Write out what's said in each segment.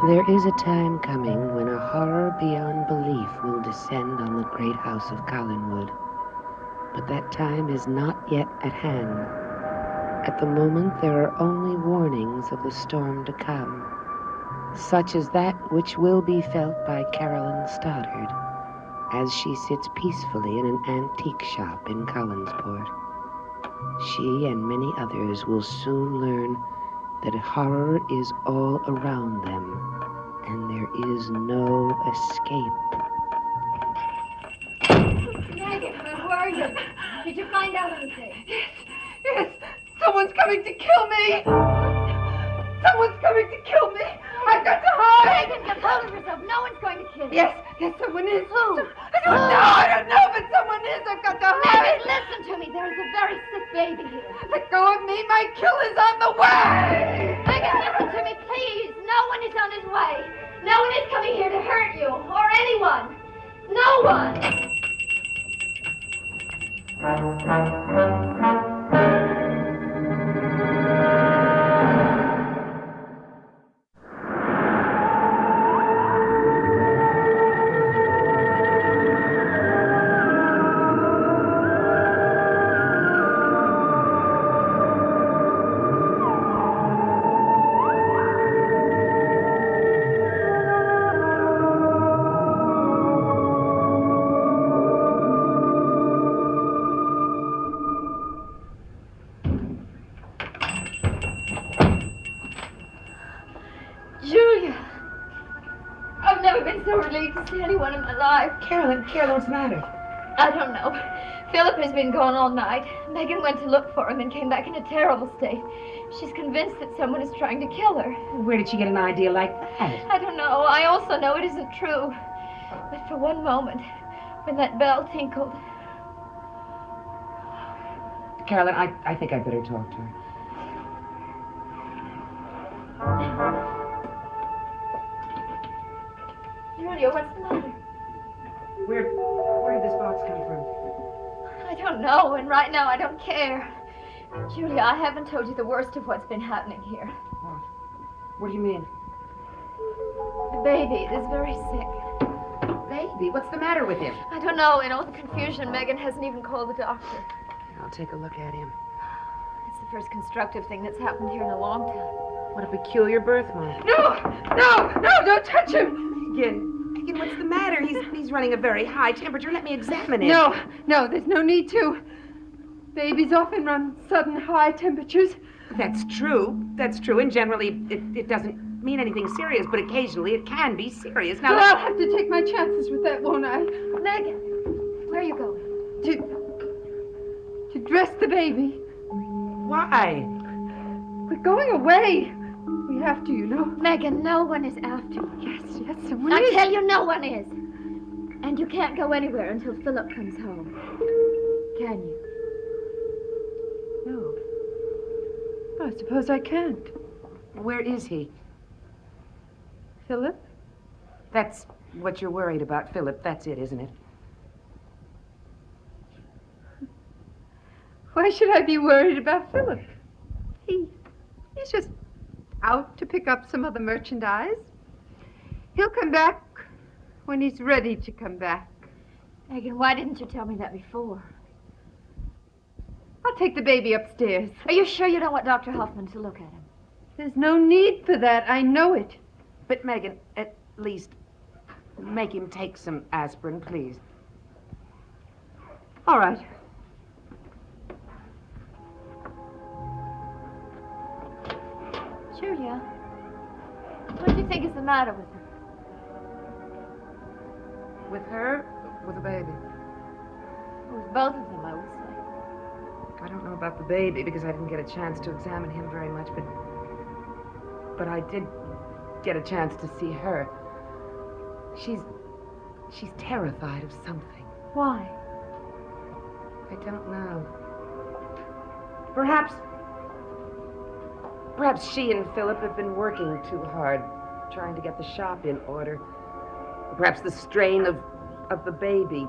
There is a time coming when a horror beyond belief will descend on the great house of Collinwood. But that time is not yet at hand. At the moment, there are only warnings of the storm to come, such as that which will be felt by Carolyn Stoddard as she sits peacefully in an antique shop in Collinsport. She and many others will soon learn that horror is all around them, and there is no escape. Megan, where were you? Did you find out anything? Yes, someone's coming to kill me. Someone's coming to kill me. I've got to hide. Megan, get hold of yourself. No one's going to kill you. Yes, someone is. Who? I don't know, but someone is. I've got to hide. Megan, listen to me. There is a very sick baby here. Let go of me. My killer's on the way. Megan, listen to me, please. No one is on his way. No one is coming here to hurt you or anyone. No one. Julia. I've never been so relieved to see anyone in my life. Carolyn, what's the matter? I don't know. Philip has been gone all night. Megan went to look for him and came back in a terrible state. She's convinced that someone is trying to kill her. Where did she get an idea like that? I don't know. I also know it isn't true. But for one moment, when that bell tinkled... Carolyn, I think I'd better talk to her. Julia, what's the matter? Where did this box come from? I don't know, and right now I don't care. Julia, I haven't told you the worst of what's been happening here. What? What do you mean? The baby is very sick. Baby, what's the matter with him? I don't know. In all the confusion, Megan hasn't even called the doctor. I'll take a look at him. It's the first constructive thing that's happened here in a long time. What a peculiar birthmark. No, don't touch him. Megan, what's the matter? He's running a very high temperature. Let me examine him. No, there's no need to. Babies often run sudden high temperatures. That's true, and generally it doesn't mean anything serious, but occasionally it can be serious. Now, I'll have to take my chances with that, won't I? Megan, where are you going? To dress the baby. Why? We're going away. We have to, you know. Megan, no one is after you. Yes, someone I is. tell you, no one is. And you can't go anywhere until Philip comes home. Can you? No. I suppose I can't. Where is he? Philip? That's what you're worried about, Philip. That's it, isn't it? Why should I be worried about Philip? He's just out to pick up some other merchandise. He'll come back when he's ready to come back. Megan, why didn't you tell me that before? I'll take the baby upstairs. Are you sure you don't want Dr. Hoffman to look at him? There's no need for that. I know it. But, Megan, at least make him take some aspirin, please. All right. Julia, what do you think is the matter with her? With her? With the baby? With both of them, I would say. I don't know about the baby because I didn't get a chance to examine him very much, but I did get a chance to see her. She's terrified of something. Why? I don't know. Perhaps she and Philip have been working too hard, trying to get the shop in order. Perhaps the strain of the baby,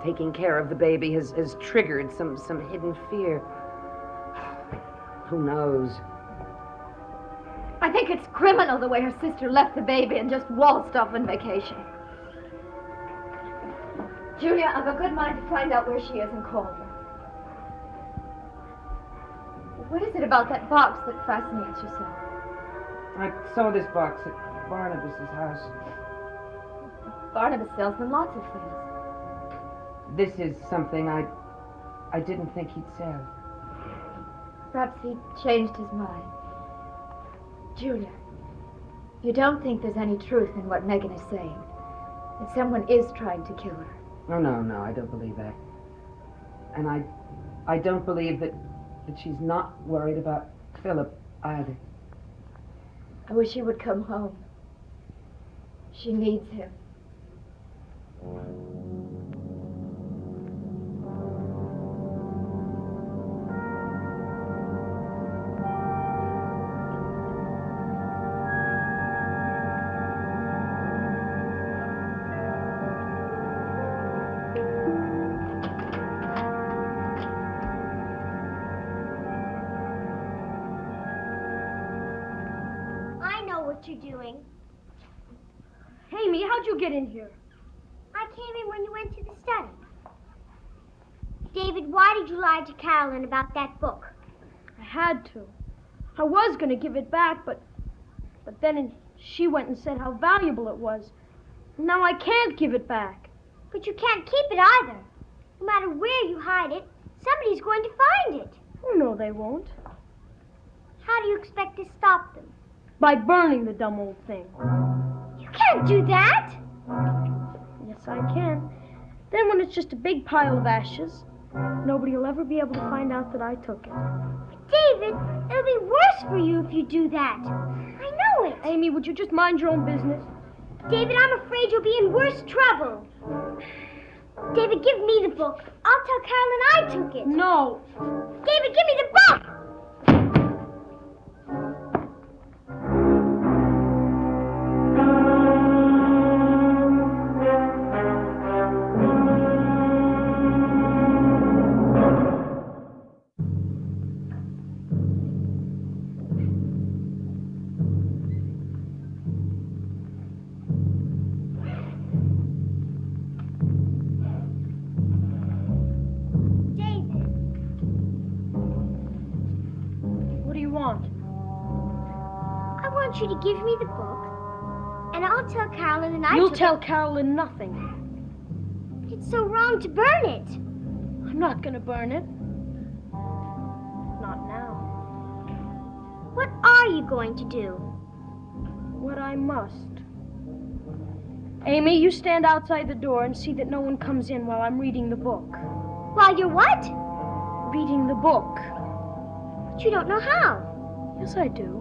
taking care of the baby, has triggered some hidden fear. Who knows? I think it's criminal the way her sister left the baby and just waltzed off on vacation. Julia, I've a good mind to find out where she is and call her. What is it about that box that fascinates you so? I saw this box at Barnabas's house. Barnabas sells them lots of things. This is something I didn't think he'd sell. Perhaps he changed his mind. Julia, you don't think there's any truth in what Megan is saying? That someone is trying to kill her? Oh, no, I don't believe that. And I don't believe that she's not worried about Philip either. I wish he would come home. She needs him. You're doing. Amy, how'd you get in here? I came in when you went to the study. David, why did you lie to Carolyn about that book? I had to. I was going to give it back, but then she went and said how valuable it was. Now I can't give it back. But you can't keep it either. No matter where you hide it, somebody's going to find it. Oh, no, they won't. How do you expect to stop them? By burning the dumb old thing. You can't do that! Yes, I can. Then when it's just a big pile of ashes, nobody will ever be able to find out that I took it. But David, it'll be worse for you if you do that. I know it. Amy, would you just mind your own business? David, I'm afraid you'll be in worse trouble. David, give me the book. I'll tell Carolyn I took it. No. David, give me the book! I want you to give me the book, and I'll tell Carolyn that You'll tell Carolyn nothing. It's so wrong to burn it. I'm not going to burn it. Not now. What are you going to do? What I must. Amy, you stand outside the door and see that no one comes in while I'm reading the book. While you're what? Reading the book. But you don't know how. Yes, I do.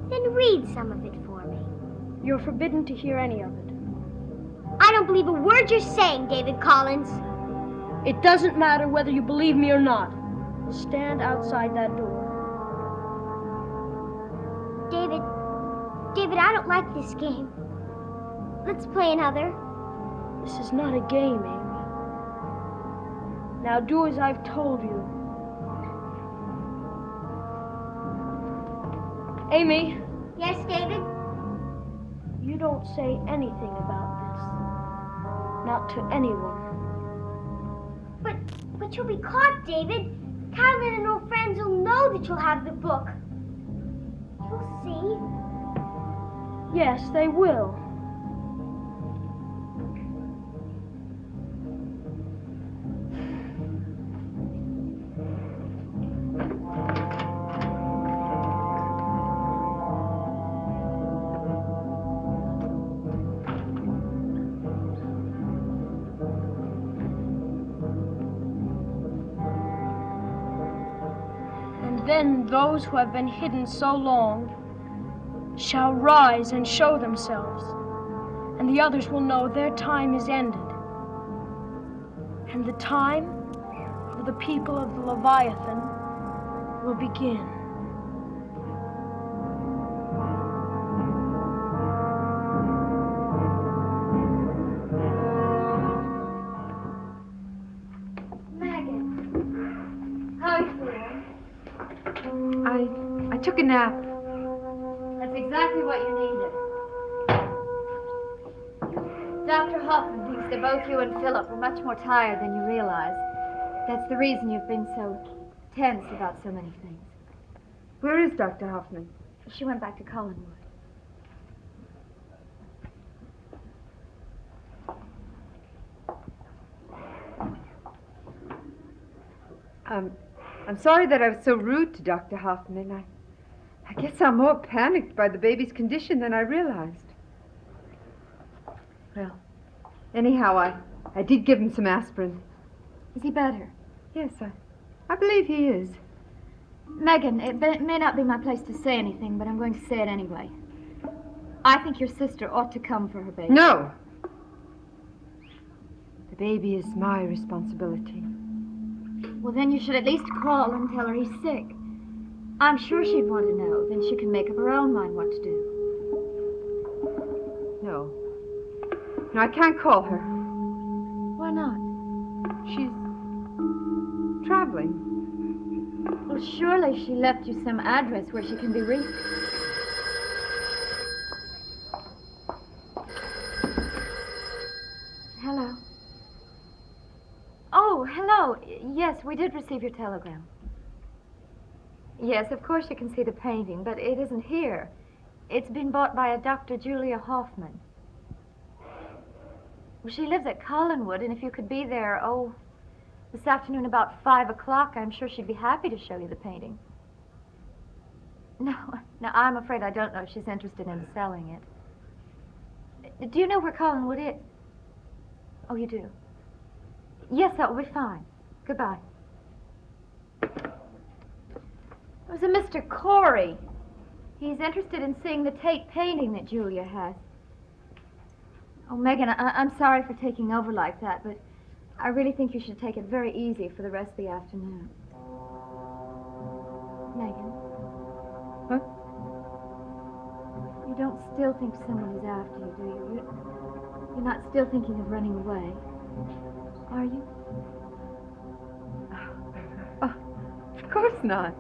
Then read some of it for me. You're forbidden to hear any of it. I don't believe a word you're saying, David Collins. It doesn't matter whether you believe me or not. Stand outside that door. David, I don't like this game. Let's play another. This is not a game, Amy. Now do as I've told you. Amy. Yes, David? You don't say anything about this. Not to anyone. But you'll be caught, David. Carolyn and her friends will know that you'll have the book. You'll see. Yes, they will. Then those who have been hidden so long shall rise and show themselves, and the others will know their time is ended. And the time of the people of the Leviathan will begin. took a nap. That's exactly what you needed. Dr. Hoffman thinks that both you and Philip were much more tired than you realize. That's the reason you've been so tense about so many things. Where is Dr. Hoffman? She went back to Collinwood. I'm sorry that I was so rude to Dr. Hoffman. I guess I'm more panicked by the baby's condition than I realized. Well, anyhow, I did give him some aspirin. Is he better? Yes, I believe he is. Megan, it may not be my place to say anything, but I'm going to say it anyway. I think your sister ought to come for her baby. No! The baby is my responsibility. Well, then you should at least call and tell her he's sick. I'm sure she'd want to know. Then she can make up her own mind what to do. No. No, I can't call her. Why not? She's traveling. Well, surely she left you some address where she can be reached. Hello. Oh, hello. Yes, we did receive your telegram. Yes, of course you can see the painting, but it isn't here. It's been bought by a Dr. Julia Hoffman. Well, she lives at Collinwood, and if you could be there, this afternoon about 5 o'clock, I'm sure she'd be happy to show you the painting. No, I'm afraid I don't know if she's interested in selling it. Do you know where Collinwood is? Oh, you do? Yes, that will be fine. Goodbye. It was a Mr. Corey. He's interested in seeing the Tate painting that Julia has. Oh, Megan, I'm sorry for taking over like that, but I really think you should take it very easy for the rest of the afternoon. Megan? What? You don't still think someone is after you, do you? You're not still thinking of running away, are you? Oh, of course not.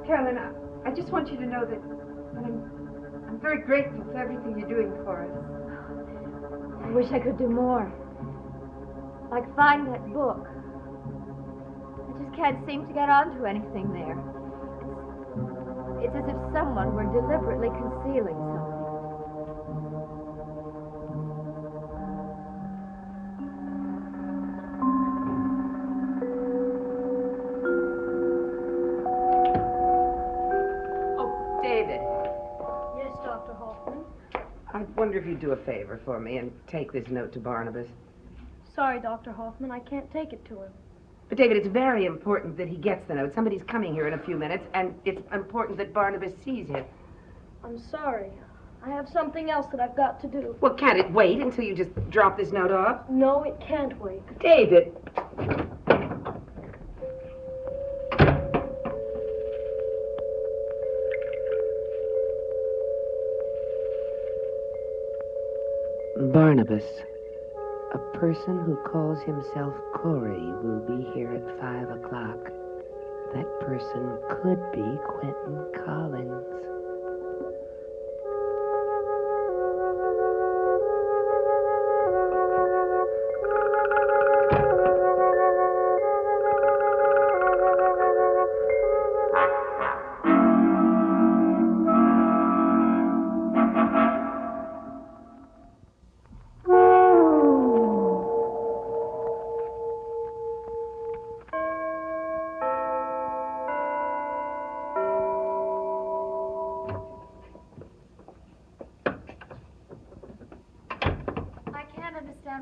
Carolyn, I just want you to know that I'm very grateful for everything you're doing for us. I wish I could do more. Like find that book. I just can't seem to get onto anything there. It's as if someone were deliberately concealing something. I wonder if you'd do a favor for me and take this note to Barnabas. Sorry, Dr. Hoffman, I can't take it to him. But, David, it's very important that he gets the note. Somebody's coming here in a few minutes, and it's important that Barnabas sees it. I'm sorry. I have something else that I've got to do. Well, can't it wait until you just drop this note off? No, it can't wait. David! Barnabas, a person who calls himself Corey, will be here at 5 o'clock. That person could be Quentin Collins.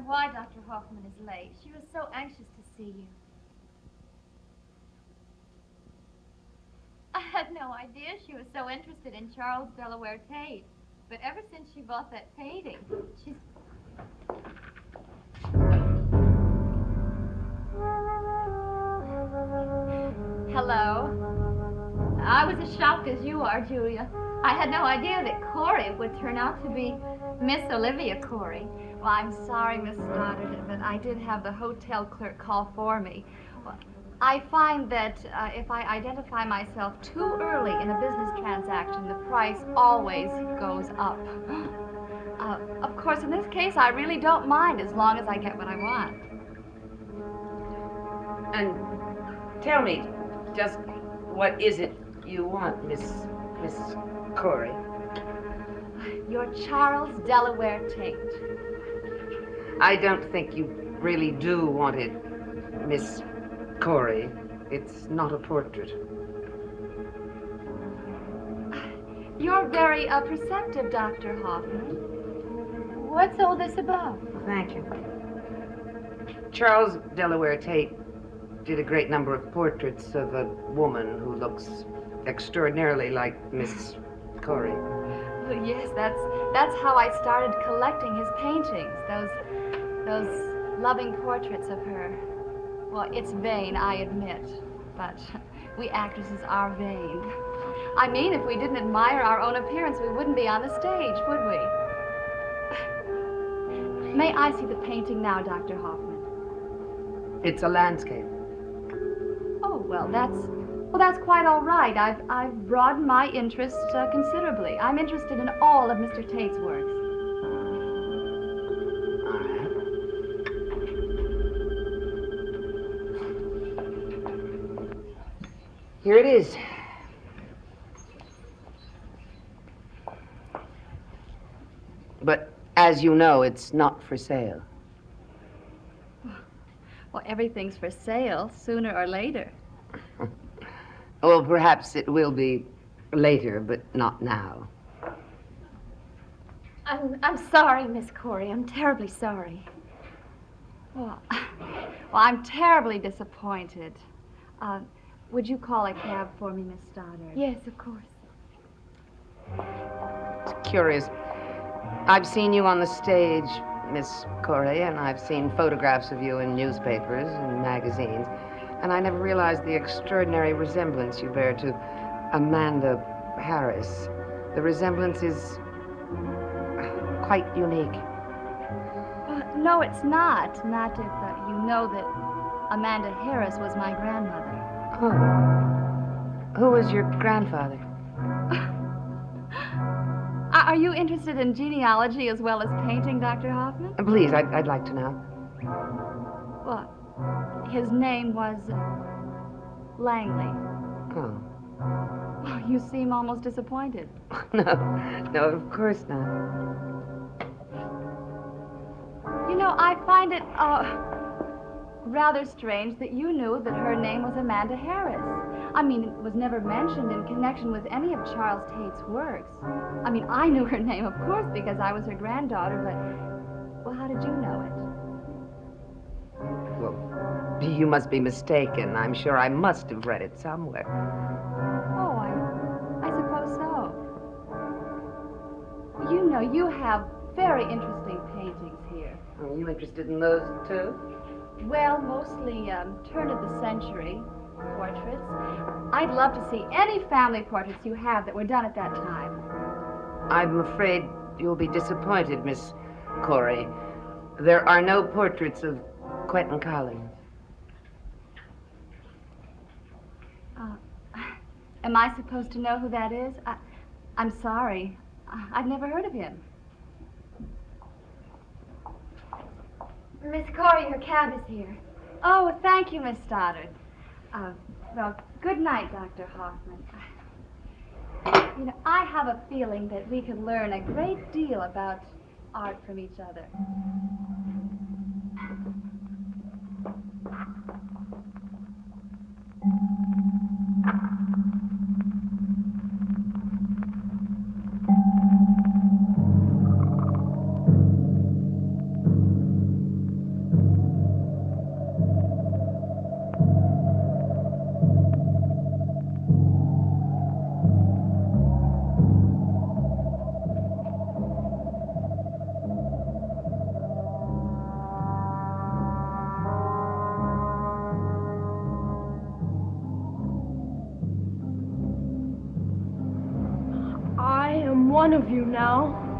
Why Dr. Hoffman is late. She was so anxious to see you. I had no idea she was so interested in Charles Delaware Tate. But ever since she bought that painting, she's... Hello. I was as shocked as you are, Julia. I had no idea that Corey would turn out to be Miss Olivia Corey. Well, I'm sorry, Miss Stoddard, but I did have the hotel clerk call for me. Well, I find that if I identify myself too early in a business transaction, the price always goes up. Of course, in this case, I really don't mind as long as I get what I want. And tell me, just what is it you want, Miss Corey? Your Charles Delaware Tate. I don't think you really do want it, Miss Corey. It's not a portrait. You're very perceptive, Dr. Hoffman. What's all this about? Thank you. Charles Delaware Tate did a great number of portraits of a woman who looks extraordinarily like Miss Corey. Well, yes, that's how I started collecting his paintings. Those loving portraits of her. Well, it's vain, I admit, but we actresses are vain. I mean, if we didn't admire our own appearance, we wouldn't be on the stage, would we? May I see the painting now, Dr. Hoffman? It's a landscape. Oh, well, that's quite all right. I've broadened my interest considerably. I'm interested in all of Mr. Tate's works. Here it is. But as you know, it's not for sale. Well, everything's for sale, sooner or later. Well, perhaps it will be later, but not now. I'm sorry, Miss Corey. I'm terribly sorry. Well, I'm terribly disappointed. Would you call a cab for me, Miss Stoddard? Yes, of course. It's curious. I've seen you on the stage, Miss Corey, and I've seen photographs of you in newspapers and magazines, and I never realized the extraordinary resemblance you bear to Amanda Harris. The resemblance is quite unique. No, it's not. Not if you know that Amanda Harris was my grandmother. Oh. Who was your grandfather? Are you interested in genealogy as well as painting, Dr. Hoffman? Please, I'd like to know. Well, his name was Langley. Oh. Oh, you seem almost disappointed. No, of course not. You know, I find it rather strange that you knew that her name was Amanda Harris. I mean, it was never mentioned in connection with any of Charles Tate's works. I mean, I knew her name, of course, because I was her granddaughter, but, well, how did you know it? Well, you must be mistaken. I'm sure I must have read it somewhere. Oh, I suppose so. You know, you have very interesting paintings here. Are you interested in those, too? Well, mostly turn of the century portraits. I'd love to see any family portraits you have that were done at that time. I'm afraid you'll be disappointed, Miss Corey. There are no portraits of Quentin Collins. Am I supposed to know who that is? I'm sorry. I've never heard of him. Miss Corey, your cab is here. Oh, thank you, Miss Stoddard. Well, good night, Dr. Hoffman. You know, I have a feeling that we could learn a great deal about art from each other. I am one of you now.